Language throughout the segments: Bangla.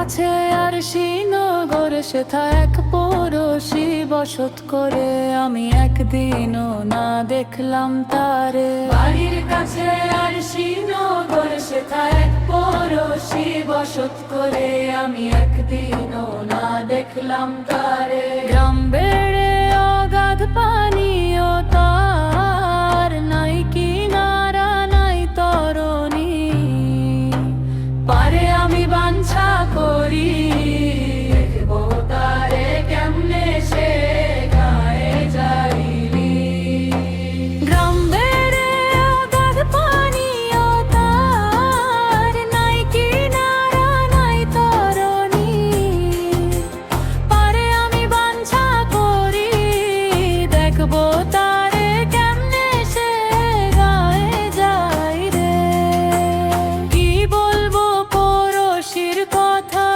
কাছে আর শ্রীনগর সেথা এক পড়শি বসত করে আমি একদিনও না দেখলাম তারে। বাড়ির কাছে আর শ্রীনগর সেথা এক পড়শি বসত করে আমি একদিনও না দেখলাম তারে। গ্রাম বেড়ে অগাধ পানিও তার নাই কিনারা নাই তরণী, পারে আমি বাঞ্ছা করি দেখবো তারে কেমনে সে গায়ে যাইলি। গ্রাম বেড়ে অগাধ পানিও তার নাই কিনারা নাই তরণী, পারে আমি বাঞ্ছা করি দেখবো তারে কেমনে সে গায়ে যাই রে। কি বলবো পড়শির কথা,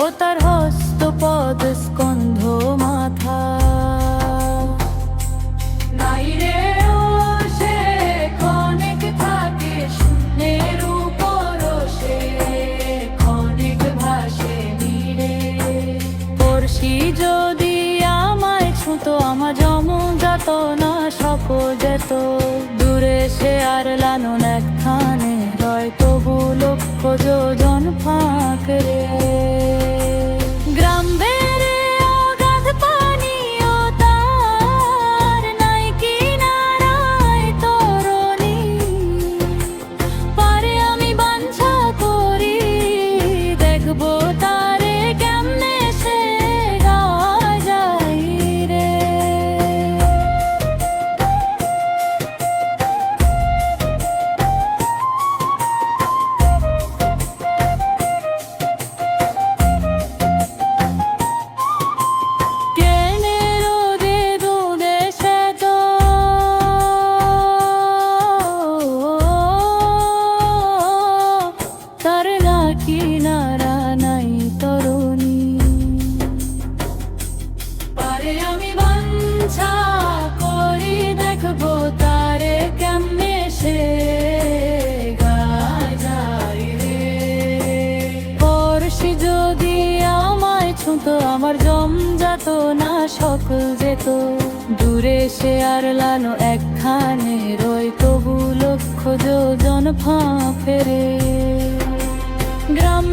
ও তার হস্ত পদ স্কন্ধ মাথা নাই রে। ও সে ক্ষণিক থাকে শূন্যের উপর, সে ক্ষণিক ভাসে নীরে। পড়শি যদি আমায় ছুঁতো আমার জম যাত না সপ যেত, দূরে সে আর লালন একখানে রয় তবু লক্ষ যোজন ফাঁক রে। গ্রাম বেড়ে অগাধ পানিও তার নাই কিনারায় তরণী, পারে আমি বাঞ্ছা করি দেখবো তারে কেমনে সে গায়ে যাই রে। কেনে রোদে দুধে সেত তার না কিনারা নাই তরণী, পারে আমি বাঞ্ছা করি দেখবো তারে কেমনে সে গায়ে যাই রে। পড়শি যদি আমায় ছুঁতো আমার জম যাত না সকল যেত, দূরে সে আর লালো একখানে রয় তবু লক্ষ যোজন ফাঁ ফেরে। গ্রাম